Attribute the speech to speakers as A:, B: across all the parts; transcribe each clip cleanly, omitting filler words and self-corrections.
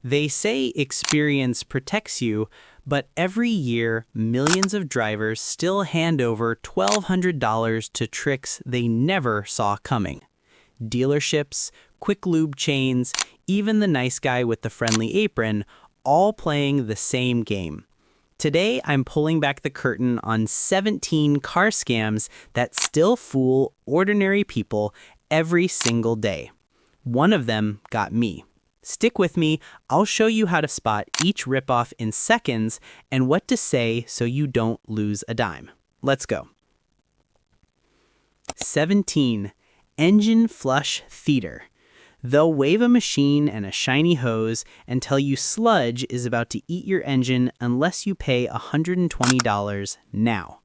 A: They say experience protects you, but every year, millions of drivers still hand over $1,200 to tricks they never saw coming. Dealerships, quick lube chains, even the nice guy with the friendly apron, all playing the same game. Today, I'm pulling back the curtain on 17 car scams that still fool ordinary people every single day. One of them got me. Stick with me, I'll show you how to spot each ripoff in seconds and what to say so you don't lose a dime. Let's go. 17. Engine flush theater. They'll wave a machine and a shiny hose and tell you sludge is about to eat your engine unless you pay $120 now.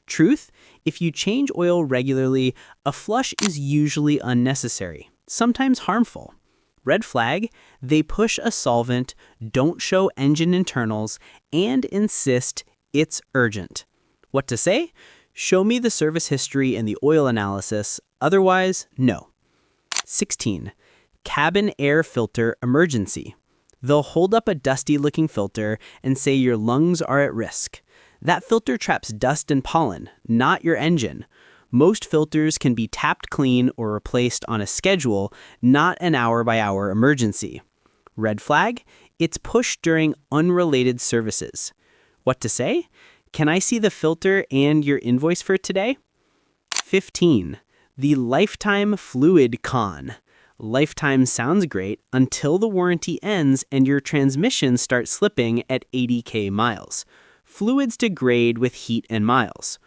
A: Truth, if you change oil regularly, a flush is usually unnecessary, sometimes harmful. Red flag, they push a solvent, don't show engine internals, and insist it's urgent. What to say? Show me the service history and the oil analysis, otherwise, no. 16. Cabin air filter emergency. They'll hold up a dusty-looking filter and say your lungs are at risk. That filter traps dust and pollen, not your engine. Most filters can be tapped clean or replaced on a schedule, not an hour-by-hour emergency. Red flag, it's pushed during unrelated services. What to say? Can I see the filter and your invoice for today? 15. The lifetime fluid con. Lifetime sounds great until the warranty ends and your transmission starts slipping at 80k miles. Fluids degrade with heat and miles.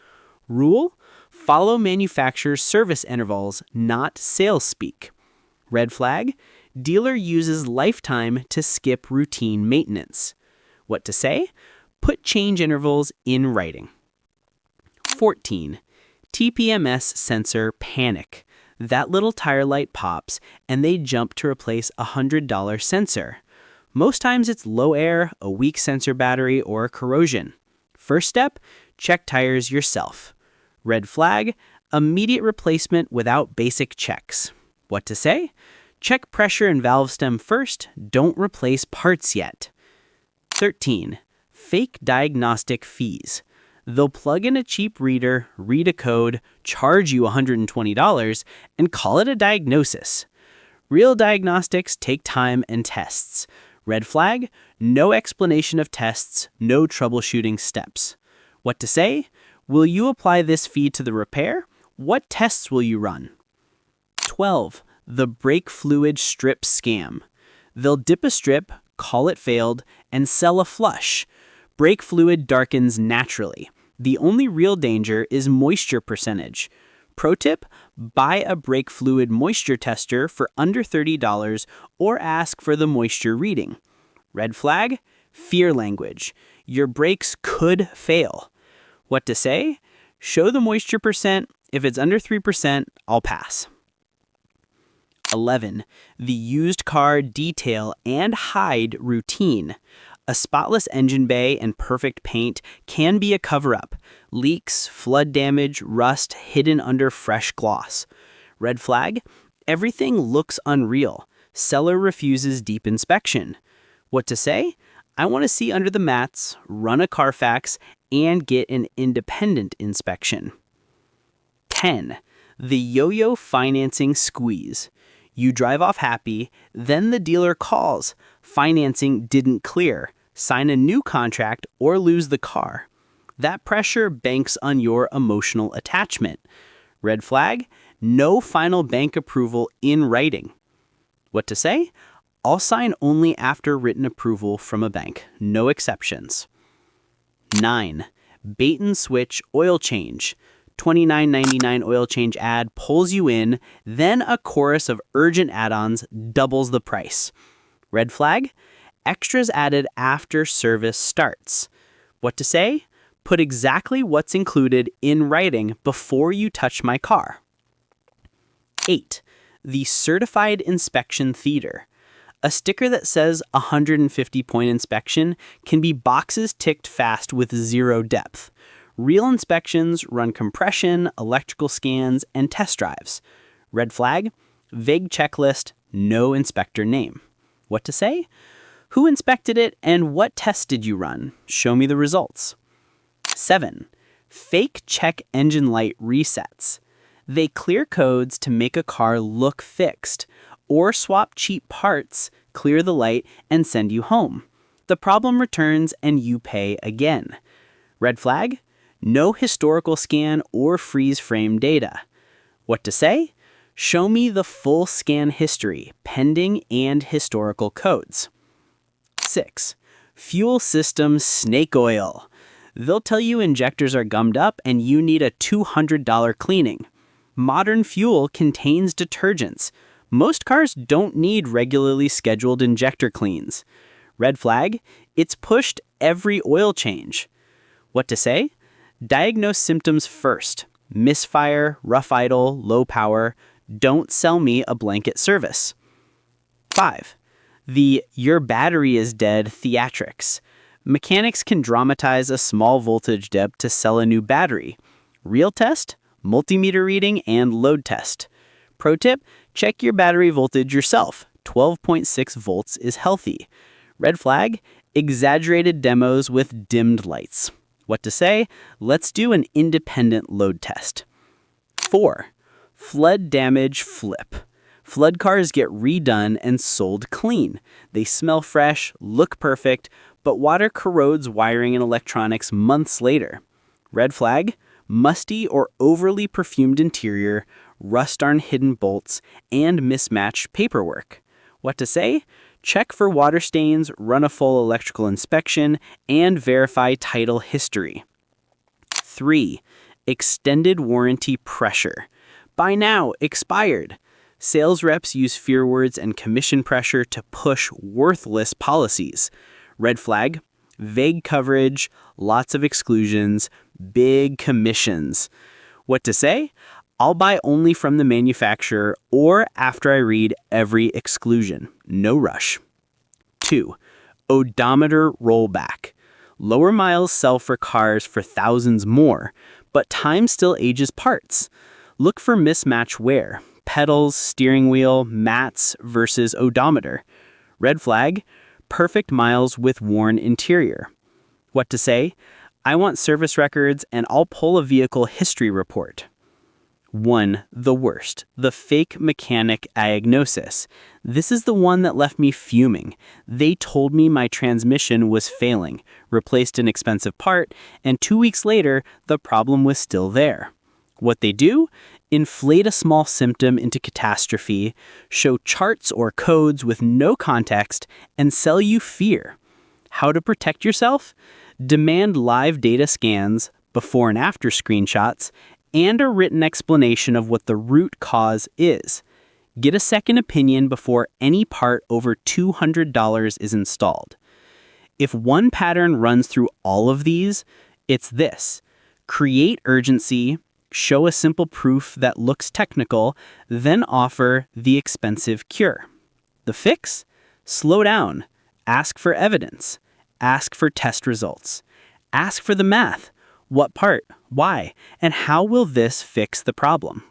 A: Rule? Follow manufacturer's service intervals, not sales speak. Red flag? Dealer uses lifetime to skip routine maintenance. What to say? Put change intervals in writing. 14. TPMS sensor panic. That little tire light pops and they jump to replace a $100 sensor. Most times it's low air, a weak sensor battery, or corrosion. First step, check tires yourself. Red flag, immediate replacement without basic checks. What to say? Check pressure and valve stem first, don't replace parts yet. 13. Fake diagnostic fees. They'll plug in a cheap reader, read a code, charge you $120, and call it a diagnosis. Real diagnostics take time and tests. Red flag, no explanation of tests, no troubleshooting steps. What to say? Will you apply this fee to the repair? What tests will you run? 12. The brake fluid strip scam. They'll dip a strip, call it failed, and sell a flush. Brake fluid darkens naturally. The only real danger is moisture percentage. Pro tip, buy a brake fluid moisture tester for under $30 or ask for the moisture reading. Red flag, fear language. Your brakes could fail. What to say? Show the moisture percent. If it's under 3%, I'll pass. 11. The used car detail and hide routine. A spotless engine bay and perfect paint can be a cover-up. Leaks, flood damage, rust hidden under fresh gloss. Red flag, everything looks unreal. Seller refuses deep inspection. What to say? I want to see under the mats, run a Carfax, and get an independent inspection. 10. The yo-yo financing squeeze. You drive off happy, then the dealer calls. Financing didn't clear. Sign a new contract or lose the car. That pressure banks on your emotional attachment. Red flag, no final bank approval in writing. What to say? I'll sign only after written approval from a bank. No exceptions. 9. Bait and switch oil change. $29.99 oil change ad pulls you in, then a chorus of urgent add-ons doubles the price. Red flag, extras added after service starts. What to say? Put exactly what's included in writing before you touch my car. 8. The certified inspection theater. A sticker that says 150-point inspection can be boxes ticked fast with zero depth. Real inspections run compression, electrical scans, and test drives. Red flag, vague checklist, no inspector name. What to say? Who inspected it and what tests did you run? Show me the results. 7. Fake check engine light resets. They clear codes to make a car look fixed, or swap cheap parts, clear the light, and send you home. The problem returns and you pay again. Red flag? No historical scan or freeze frame data. What to say? Show me the full scan history, pending and historical codes. 6. Fuel system snake oil. They'll tell you injectors are gummed up and you need a $200 cleaning. Modern fuel contains detergents. Most cars don't need regularly scheduled injector cleans. Red flag? It's pushed every oil change. What to say? Diagnose symptoms first. Misfire, rough idle, low power. Don't sell me a blanket service. 5. The "your battery is dead" theatrics. Mechanics can dramatize a small voltage dip to sell a new battery. Real test, multimeter reading, and load test. Pro tip, check your battery voltage yourself. 12.6 volts is healthy. Red flag, exaggerated demos with dimmed lights. What to say? Let's do an independent load test. 4. Flood damage flip. Flood cars get redone and sold clean. They smell fresh, look perfect, but water corrodes wiring and electronics months later. Red flag? Musty or overly perfumed interior, rust on hidden bolts, and mismatched paperwork. What to say? Check for water stains, run a full electrical inspection, and verify title history. 3. Extended warranty pressure. Buy now, expired. Sales reps use fear words and commission pressure to push worthless policies. Red flag, vague coverage, lots of exclusions, big commissions. What to say? I'll buy only from the manufacturer or after I read every exclusion. No rush. 2. Odometer rollback. Lower miles sell for cars for thousands more, but time still ages parts. Look for mismatch wear. Pedals, steering wheel, mats versus odometer. Red flag, perfect miles with worn interior. What to say? I want service records and I'll pull a vehicle history report. 1. The worst, the fake mechanic diagnosis. This is the one that left me fuming. They told me my transmission was failing, replaced an expensive part, and 2 weeks later, the problem was still there. What they do? Inflate a small symptom into catastrophe, show charts or codes with no context, and sell you fear. How to protect yourself? Demand live data scans, before and after screenshots, and a written explanation of what the root cause is. Get a second opinion before any part over $200 is installed. If one pattern runs through all of these, it's this. Create urgency, show a simple proof that looks technical, then offer the expensive cure. The fix? Slow down. Ask for evidence. Ask for test results. Ask for the math. What part? Why? And how will this fix the problem?